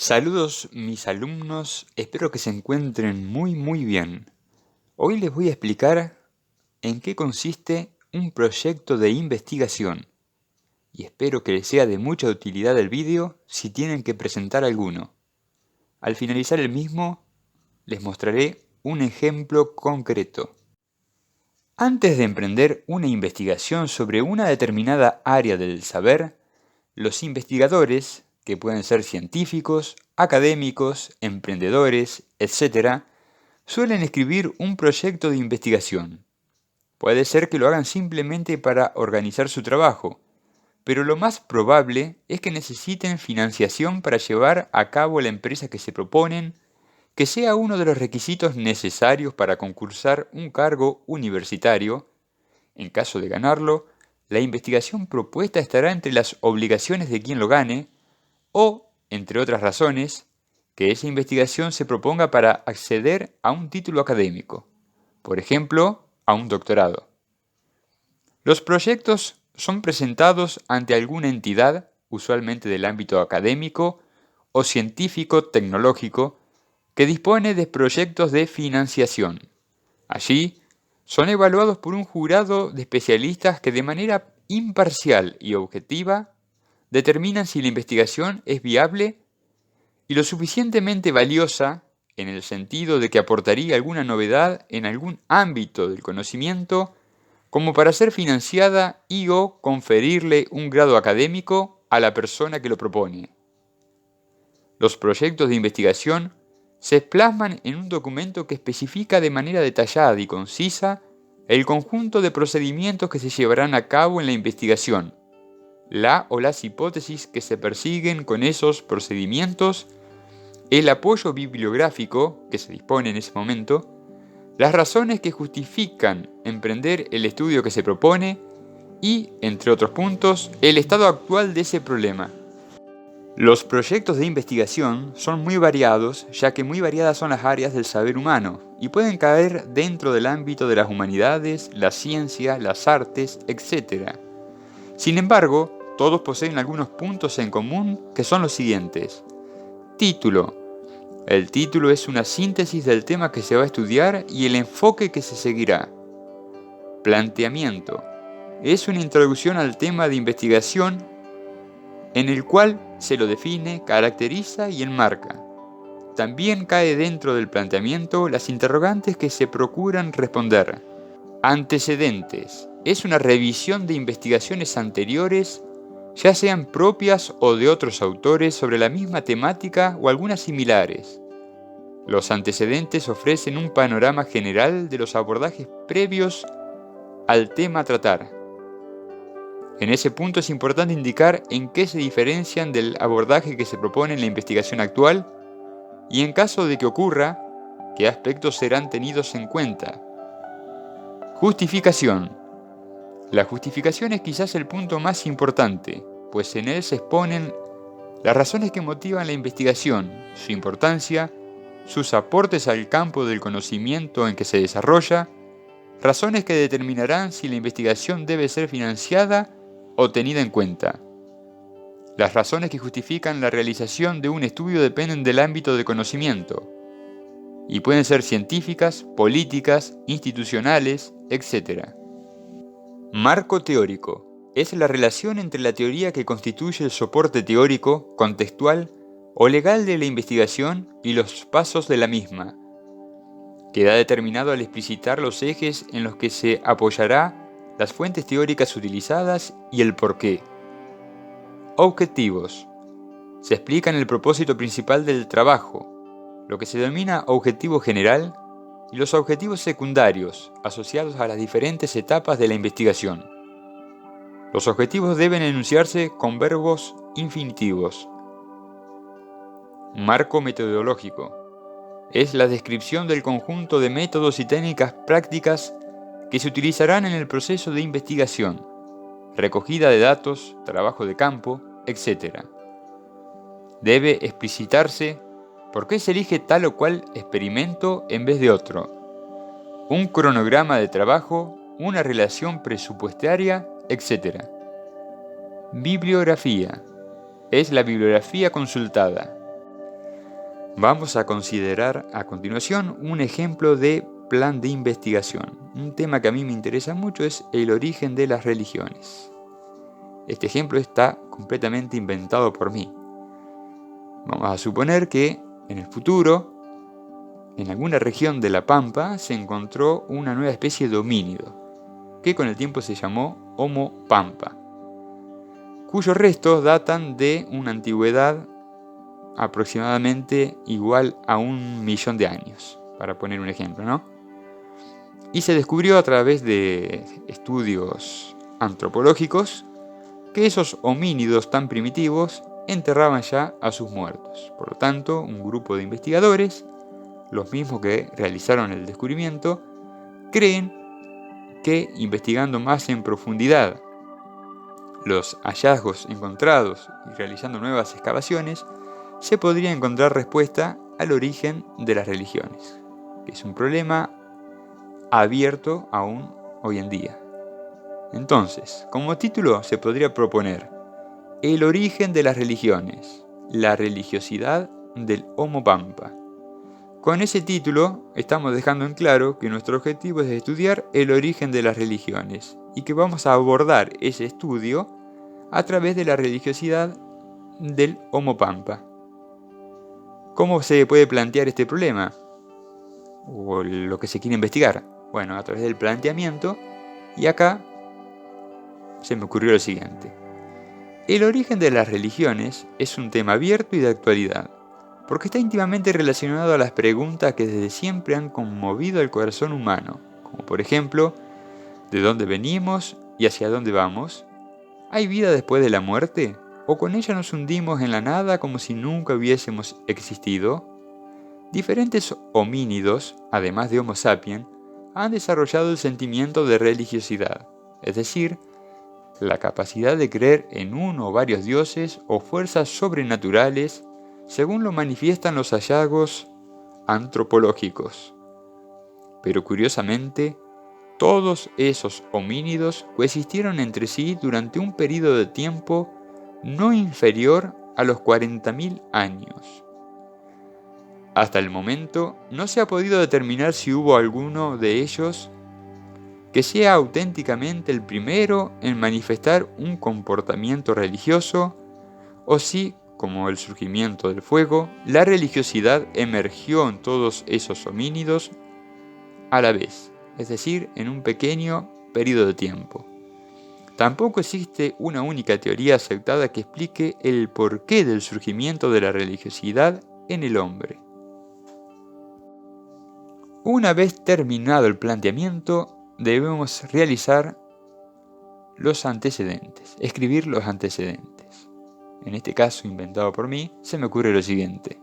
Saludos mis alumnos, espero que se encuentren muy bien. Hoy les voy a explicar en qué consiste un proyecto de investigación y espero que les sea de mucha utilidad el vídeo si tienen que presentar alguno. Al finalizar el mismo, les mostraré un ejemplo concreto. Antes de emprender una investigación sobre una determinada área del saber, los investigadores, que pueden ser científicos, académicos, emprendedores, etc., suelen escribir un proyecto de investigación. Puede ser que lo hagan simplemente para organizar su trabajo, pero lo más probable es que necesiten financiación para llevar a cabo la empresa que se proponen, que sea uno de los requisitos necesarios para concursar un cargo universitario. En caso de ganarlo, la investigación propuesta estará entre las obligaciones de quien lo gane o, entre otras razones, que esa investigación se proponga para acceder a un título académico, por ejemplo, a un doctorado. Los proyectos son presentados ante alguna entidad, usualmente del ámbito académico o científico-tecnológico, que dispone de proyectos de financiación. Allí, son evaluados por un jurado de especialistas que de manera imparcial y objetiva determinan si la investigación es viable y lo suficientemente valiosa en el sentido de que aportaría alguna novedad en algún ámbito del conocimiento como para ser financiada y o conferirle un grado académico a la persona que lo propone. Los proyectos de investigación se plasman en un documento que especifica de manera detallada y concisa el conjunto de procedimientos que se llevarán a cabo en la investigación, la o las hipótesis que se persiguen con esos procedimientos, el apoyo bibliográfico que se dispone en ese momento, las razones que justifican emprender el estudio que se propone y, entre otros puntos, el estado actual de ese problema. Los proyectos de investigación son muy variados, ya que muy variadas son las áreas del saber humano, y pueden caer dentro del ámbito de las humanidades, la ciencia, las artes, etc. Sin embargo, todos poseen algunos puntos en común que son los siguientes. Título. El título es una síntesis del tema que se va a estudiar y el enfoque que se seguirá. Planteamiento. Es una introducción al tema de investigación en el cual se lo define, caracteriza y enmarca. También cae dentro del planteamiento las interrogantes que se procuran responder. Antecedentes. Es una revisión de investigaciones anteriores, ya sean propias o de otros autores sobre la misma temática o algunas similares. Los antecedentes ofrecen un panorama general de los abordajes previos al tema a tratar. En ese punto es importante indicar en qué se diferencian del abordaje que se propone en la investigación actual y, en caso de que ocurra, qué aspectos serán tenidos en cuenta. Justificación. La justificación es quizás el punto más importante, pues en él se exponen las razones que motivan la investigación, su importancia, sus aportes al campo del conocimiento en que se desarrolla, razones que determinarán si la investigación debe ser financiada o tenida en cuenta. Las razones que justifican la realización de un estudio dependen del ámbito de conocimiento y pueden ser científicas, políticas, institucionales, etc. Marco teórico. Es la relación entre la teoría que constituye el soporte teórico, contextual o legal de la investigación y los pasos de la misma. Queda determinado al explicitar los ejes en los que se apoyará, las fuentes teóricas utilizadas y el porqué. Objetivos. Se explican el propósito principal del trabajo, lo que se denomina objetivo general, y los objetivos secundarios, asociados a las diferentes etapas de la investigación. Los objetivos deben enunciarse con verbos infinitivos. Marco metodológico. Es la descripción del conjunto de métodos y técnicas prácticas que se utilizarán en el proceso de investigación, recogida de datos, trabajo de campo, etc. Debe explicitarse por qué se elige tal o cual experimento en vez de otro, un cronograma de trabajo, una relación presupuestaria, etc. Bibliografía. Es la bibliografía consultada. Vamos a considerar a continuación un ejemplo de plan de investigación. Un tema que a mí me interesa mucho es el origen de las religiones. Este ejemplo está completamente inventado por mí. Vamos a suponer que en el futuro, en alguna región de la Pampa, se encontró una nueva especie de homínido, que con el tiempo se llamó Homo Pampa, cuyos restos datan de una antigüedad aproximadamente igual a 1.000.000 de años, para poner un ejemplo, ¿no? Y se descubrió a través de estudios antropológicos que esos homínidos tan primitivos enterraban ya a sus muertos. Por lo tanto, un grupo de investigadores, los mismos que realizaron el descubrimiento, creen que investigando más en profundidad los hallazgos encontrados y realizando nuevas excavaciones, se podría encontrar respuesta al origen de las religiones, que es un problema abierto aún hoy en día. Entonces, como título se podría proponer El origen de las religiones, la religiosidad del Homo Pampa. Con ese título estamos dejando en claro que nuestro objetivo es estudiar el origen de las religiones y que vamos a abordar ese estudio a través de la religiosidad del Homo Pampa. ¿Cómo se puede plantear este problema? O lo que se quiere investigar. Bueno, a través del planteamiento, y acá se me ocurrió lo siguiente. El origen de las religiones es un tema abierto y de actualidad, porque está íntimamente relacionado a las preguntas que desde siempre han conmovido el corazón humano, como por ejemplo, ¿de dónde venimos y hacia dónde vamos? ¿Hay vida después de la muerte? ¿O con ella nos hundimos en la nada como si nunca hubiésemos existido? Diferentes homínidos, además de Homo sapiens, han desarrollado el sentimiento de religiosidad, es decir, la capacidad de creer en uno o varios dioses o fuerzas sobrenaturales, según lo manifiestan los hallazgos antropológicos. Pero curiosamente, todos esos homínidos coexistieron entre sí durante un periodo de tiempo no inferior a los 40.000 años. Hasta el momento no se ha podido determinar si hubo alguno de ellos que sea auténticamente el primero en manifestar un comportamiento religioso, o si, como el surgimiento del fuego, la religiosidad emergió en todos esos homínidos a la vez, es decir, en un pequeño periodo de tiempo. Tampoco existe una única teoría aceptada que explique el porqué del surgimiento de la religiosidad en el hombre. Una vez terminado el planteamiento, debemos realizar los antecedentes, escribir los antecedentes. En este caso, inventado por mí, se me ocurre lo siguiente.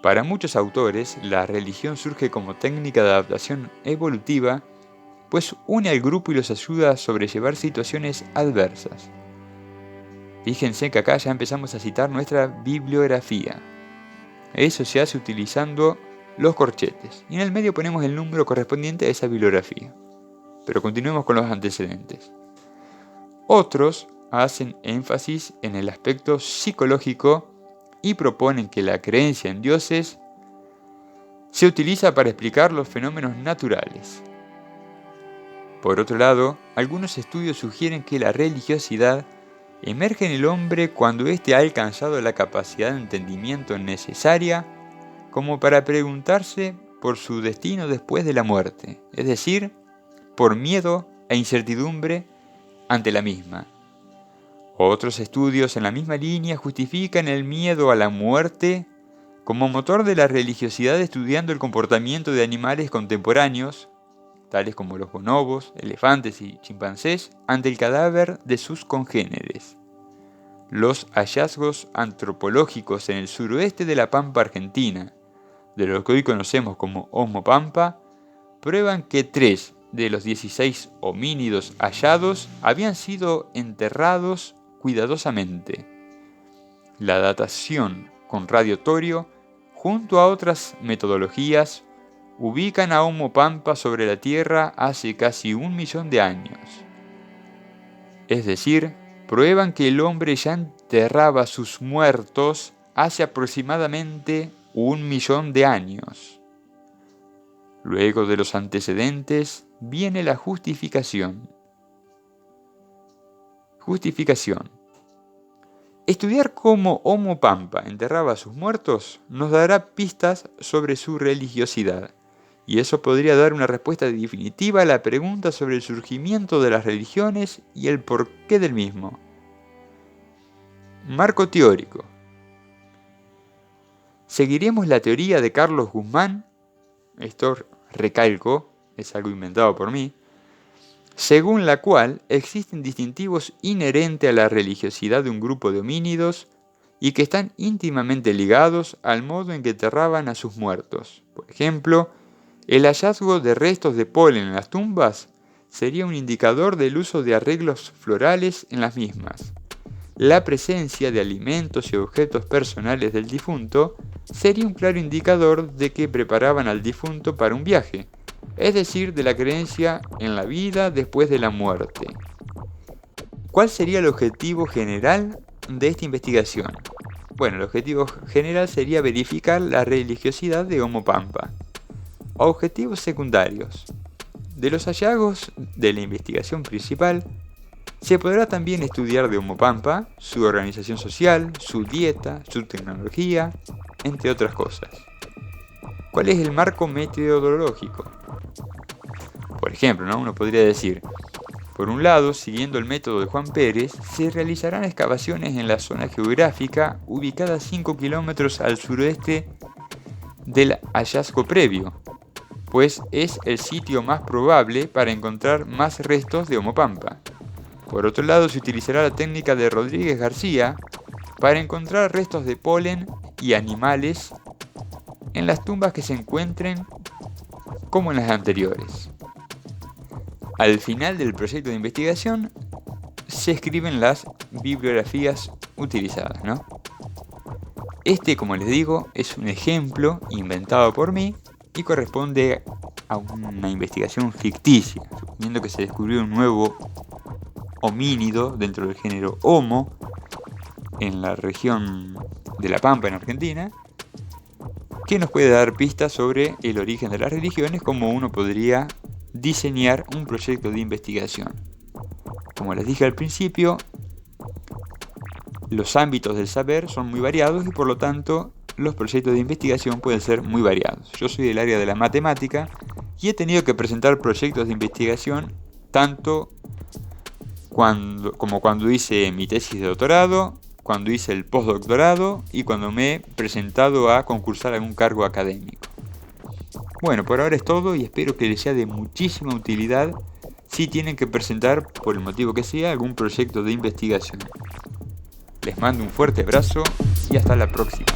Para muchos autores, la religión surge como técnica de adaptación evolutiva, pues une al grupo y los ayuda a sobrellevar situaciones adversas. Fíjense que acá ya empezamos a citar nuestra bibliografía. Eso se hace utilizando los corchetes, y en el medio ponemos el número correspondiente a esa bibliografía. Pero continuemos con los antecedentes. Otros hacen énfasis en el aspecto psicológico y proponen que la creencia en dioses se utiliza para explicar los fenómenos naturales. Por otro lado, algunos estudios sugieren que la religiosidad emerge en el hombre cuando éste ha alcanzado la capacidad de entendimiento necesaria como para preguntarse por su destino después de la muerte, es decir, por miedo e incertidumbre ante la misma. Otros estudios en la misma línea justifican el miedo a la muerte como motor de la religiosidad estudiando el comportamiento de animales contemporáneos, tales como los bonobos, elefantes y chimpancés, ante el cadáver de sus congéneres. Los hallazgos antropológicos en el suroeste de la Pampa Argentina, de lo que hoy conocemos como Homo Pampa, prueban que 3 de los 16 homínidos hallados habían sido enterrados cuidadosamente. La datación con radio torio, junto a otras metodologías, ubican a Homo Pampa sobre la Tierra hace casi 1.000.000 de años. Es decir, prueban que el hombre ya enterraba a sus muertos hace aproximadamente 1.000.000 de años. Luego de los antecedentes viene la justificación. Justificación. Estudiar cómo Homo Pampa enterraba a sus muertos nos dará pistas sobre su religiosidad, y eso podría dar una respuesta definitiva a la pregunta sobre el surgimiento de las religiones y el porqué del mismo. Marco teórico. Seguiremos la teoría de Carlos Guzmán, esto recalco, es algo inventado por mí, según la cual existen distintivos inherentes a la religiosidad de un grupo de homínidos y que están íntimamente ligados al modo en que enterraban a sus muertos. Por ejemplo, el hallazgo de restos de polen en las tumbas sería un indicador del uso de arreglos florales en las mismas. La presencia de alimentos y objetos personales del difunto sería un claro indicador de que preparaban al difunto para un viaje, es decir, de la creencia en la vida después de la muerte. ¿Cuál sería el objetivo general de esta investigación? Bueno, el objetivo general sería verificar la religiosidad de Homo Pampa. Objetivos secundarios. De los hallazgos de la investigación principal, se podrá también estudiar de Homo Pampa, su organización social, su dieta, su tecnología, entre otras cosas. ¿Cuál es el marco metodológico? Por ejemplo, uno podría decir, por un lado, siguiendo el método de Juan Pérez, se realizarán excavaciones en la zona geográfica ubicada 5 kilómetros al sureste del hallazgo previo, pues es el sitio más probable para encontrar más restos de Homo Pampa. Por otro lado, se utilizará la técnica de Rodríguez García para encontrar restos de polen y animales en las tumbas que se encuentren como en las anteriores. Al final del proyecto de investigación se escriben las bibliografías utilizadas, Este, como les digo, es un ejemplo inventado por mí y corresponde a una investigación ficticia, suponiendo que se descubrió un nuevo homínido dentro del género Homo en la región de La Pampa, en Argentina, que nos puede dar pistas sobre el origen de las religiones, como uno podría diseñar un proyecto de investigación. Como les dije al principio, los ámbitos del saber son muy variados y por lo tanto los proyectos de investigación pueden ser muy variados. Yo soy del área de la matemática y he tenido que presentar proyectos de investigación tanto como cuando hice mi tesis de doctorado, cuando hice el postdoctorado y cuando me he presentado a concursar algún cargo académico. Bueno, por ahora es todo y espero que les sea de muchísima utilidad si tienen que presentar, por el motivo que sea, algún proyecto de investigación. Les mando un fuerte abrazo y hasta la próxima.